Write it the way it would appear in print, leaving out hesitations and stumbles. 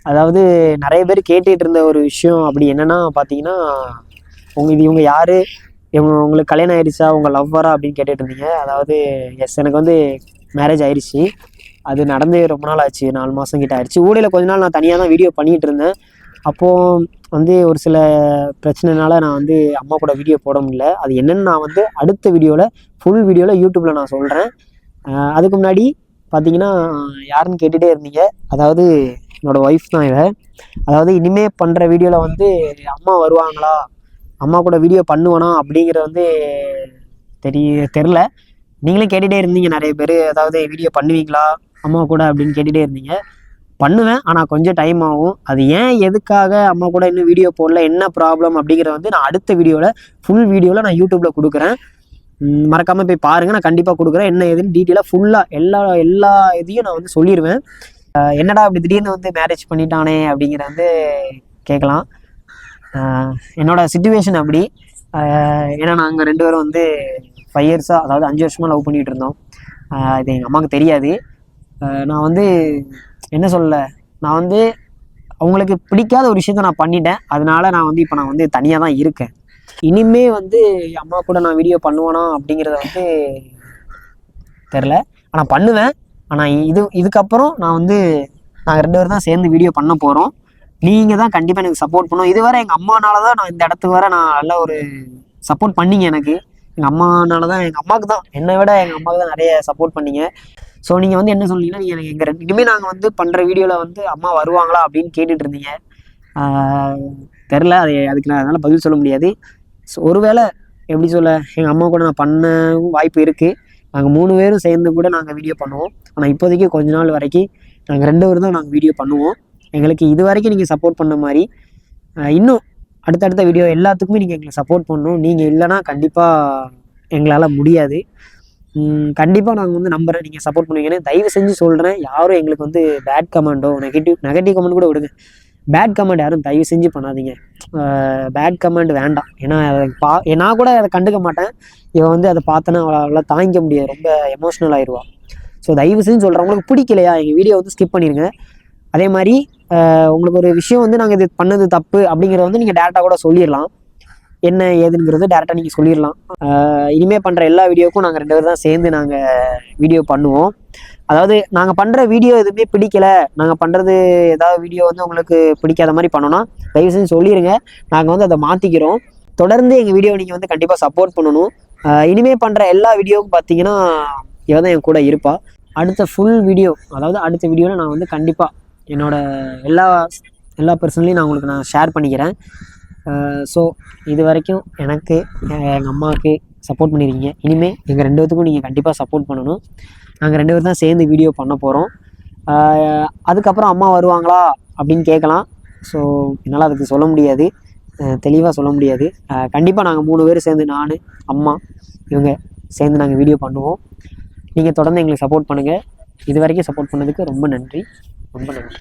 அதாவது நிறைய பேர் கேட்டுட்டு இருந்த ஒரு விஷயம் அப்படி என்னன்னா பார்த்தீங்கன்னா, இவங்க யாரு, உங்களுக்கு கல்யாணம் ஆயிடுச்சா, உங்க லவ்வரா அப்படின்னு கேட்டுட்டு இருந்தீங்க. அதாவது எஸ், எனக்கு வந்து மேரேஜ் ஆயிடுச்சு. அது நடந்து ரொம்ப நாள் ஆச்சு, 4 மாதம் கிட்ட ஆயிடுச்சு. ஊடையில் கொஞ்ச நாள் நான் தனியாக தான் வீடியோ பண்ணிகிட்டு இருந்தேன். அப்போது வந்து ஒரு சில பிரச்சனைனால நான் வந்து அம்மா கூட வீடியோ போட முடியல. அது என்னென்னு நான் வந்து அடுத்த வீடியோவில், ஃபுல் வீடியோவில் யூடியூப்பில் நான் சொல்கிறேன். அதுக்கு முன்னாடி பார்த்தீங்கன்னா, யாருன்னு கேட்டுகிட்டே இருந்தீங்க. அதாவது என்னோடய ஒய்ஃப் தான் இவ. அதாவது இனிமேல் பண்ணுற வீடியோவில் வந்து அம்மா வருவாங்களா, அம்மா கூட வீடியோ பண்ணுவேனா அப்படிங்கிற வந்து தெரில. நீங்களே கேட்டுகிட்டே இருந்தீங்க நிறைய பேர். அதாவது வீடியோ பண்ணுவீங்களா அம்மா கூட அப்படின்னு கேட்டுகிட்டே இருந்தீங்க. பண்ணுவேன், ஆனால் கொஞ்சம் டைம் ஆகும். அது ஏன், எதுக்காக அம்மா கூட இன்னும் வீடியோ போடல, என்ன ப்ராப்ளம் அப்படிங்கிறத வந்து நான் அடுத்த வீடியோவில், ஃபுல் வீடியோவில் நான் யூடியூப்பில் கொடுக்குறேன். மறக்காமல் போய் பாருங்கள். நான் கண்டிப்பாக கொடுக்குறேன். என்ன ஏதுன்னு டீட்டெயிலாக ஃபுல்லாக எல்லா இதையும் நான் வந்து சொல்லிடுவேன். என்னடா அப்படி திடீர்னு வந்து மேரேஜ் பண்ணிட்டானே அப்படிங்கிற வந்து கேட்கலாம். என்னோட சிச்சுவேஷன் அப்படி. ஏன்னா நாங்கள் 2 பேரும் வந்து 5 இயர்ஸாக, அதாவது 5 வருஷமாக லவ் பண்ணிகிட்டு இருந்தோம். இது எங்கள் அம்மாவுக்கு தெரியாது. நான் வந்து என்ன சொல்ல, நான் வந்து அவங்களுக்கு பிடிக்காத ஒரு விஷயத்த நான் பண்ணிட்டேன். அதனால நான் வந்து இப்போ நான் வந்து தனியாக தான் இருக்கேன். இனிமே வந்து அம்மா கூட நான் வீடியோ பண்ணுவேனா அப்படிங்கிறத வந்து தெரில. ஆனால் பண்ணுவேன். ஆனால் இதுக்கப்புறம் நாங்கள் 2 பேரும் தான் சேர்ந்து வீடியோ பண்ண போகிறோம். நீங்கள் தான் கண்டிப்பாக எனக்கு சப்போர்ட் பண்ணணும். இதுவரை எங்கள் அம்மானால தான் நான் இந்த இடத்துக்கு வர நான் நல்ல ஒரு சப்போர்ட் பண்ணிங்க எனக்கு. எங்கள் அம்மானால தான், எங்கள் அம்மாவுக்கு தான், என்னை விட எங்கள் அம்மாவுக்கு தான் நிறைய சப்போர்ட் பண்ணிங்க. ஸோ நீங்கள் வந்து என்ன சொல்றீங்கன்னா, நீங்கள் எங்கள் இனிமேல் நாங்கள் வந்து பண்ணுற வீடியோவில் வந்து அம்மா வருவாங்களா அப்படின்னு கேட்டுட்டு இருந்தீங்க. தெரில, அதுக்கு நான் அதனால் பதில் சொல்ல முடியாது. ஸோ ஒருவேளை எப்படி சொல்ல, எங்கள் அம்மா கூட நான் பண்ண வாய்ப்பு இருக்குது. நாங்கள் 3 பேரும் சேர்ந்து கூட நாங்கள் வீடியோ பண்ணுவோம். ஆனால் இப்போதைக்கு கொஞ்ச நாள் வரைக்கும் நாங்கள் 2 பேரும் தான் நாங்கள் வீடியோ பண்ணுவோம். எங்களுக்கு இது வரைக்கும் நீங்கள் சப்போர்ட் பண்ண மாதிரி இன்னும் அடுத்தடுத்த வீடியோ எல்லாத்துக்குமே நீங்கள் எங்களுக்கு சப்போர்ட் பண்ணணும். நீங்கள் இல்லைனா கண்டிப்பாக எங்களால் முடியாது. கண்டிப்பாக நாங்கள் வந்து நம்புகிறேன் நீங்கள் சப்போர்ட் பண்ணுவீங்கன்னு. தயவு செஞ்சு சொல்கிறேன், யாரும் எங்களுக்கு வந்து பேட் கமெண்டோ, நெகட்டிவ் கமெண்ட் கூட விடுங்க. பேட் கமெண்ட் யாரும் தயவு செஞ்சு பண்ணாதீங்க. பேட் கமெண்ட் வேண்டாம். ஏன்னா நான் கூட அதை கண்டுக்க மாட்டேன். இவன் வந்து அதை பார்த்தோன்னா அவளால் தாங்கிக்க முடியாது, ரொம்ப எமோஷ்னல் ஆயிடுவாள். ஸோ தயவு செஞ்சு சொல்கிறேன், உங்களுக்கு பிடிக்கலையா எங்கள் வீடியோ வந்து ஸ்கிப் பண்ணிடுங்க. அதே மாதிரி உங்களுக்கு ஒரு விஷயம் வந்து நாங்கள் இது பண்ணது தப்பு அப்படிங்கிறத வந்து நீங்கள் டேரெக்டாக கூட சொல்லிடலாம். என்ன ஏதுங்கிறது டேரெக்டாக நீங்கள் சொல்லிடலாம். இனிமேல் பண்ணுற எல்லா வீடியோக்கும் நாங்கள் 2 பேரும் தான் சேர்ந்து நாங்கள் வீடியோ பண்ணுவோம். அதாவது நாங்கள் பண்ணுற வீடியோ எதுவுமே பிடிக்கலை, நாங்கள் பண்ணுறது ஏதாவது வீடியோ வந்து உங்களுக்கு பிடிக்காத மாதிரி பண்ணோன்னா தயவு செஞ்சு சொல்லிடுங்க. நாங்கள் வந்து அதை மாற்றிக்கிறோம். தொடர்ந்து எங்கள் வீடியோ நீங்கள் வந்து கண்டிப்பாக சப்போர்ட் பண்ணணும். இனிமேல் பண்ணுற எல்லா வீடியோவும் பார்த்தீங்கன்னா இவ தான் என் கூட இருப்பாள். அடுத்த ஃபுல் வீடியோ, அதாவது அடுத்த வீடியோவில் நான் வந்து கண்டிப்பாக என்னோடய எல்லா பர்சனலையும் நான் உங்களுக்கு ஷேர் பண்ணிக்கிறேன். ஸோ இது வரைக்கும் எனக்கு, எங்கள் அம்மாவுக்கு சப்போர்ட் பண்ணியிருக்கீங்க. இனிமேல் எங்கள் 2 பேத்துக்கும் நீங்கள் கண்டிப்பாக சப்போர்ட் பண்ணணும். நாங்கள் 2 பேரும் தான் சேர்ந்து வீடியோ பண்ண போகிறோம். அதுக்கப்புறம் அம்மா வருவாங்களா அப்படின்னு கேட்கலாம். ஸோ என்னால் அதுக்கு சொல்ல முடியாது, தெளிவாக சொல்ல முடியாது. கண்டிப்பாக நாங்கள் 3 பேர் சேர்ந்து, நான், அம்மா, இவங்க சேர்ந்து நாங்கள் வீடியோ பண்ணுவோம். நீங்கள் தொடர்ந்து எங்களுக்கு சப்போர்ட் பண்ணுங்கள். இது வரைக்கும் சப்போர்ட் பண்ணதுக்கு ரொம்ப நன்றி. ரொம்ப நன்றி.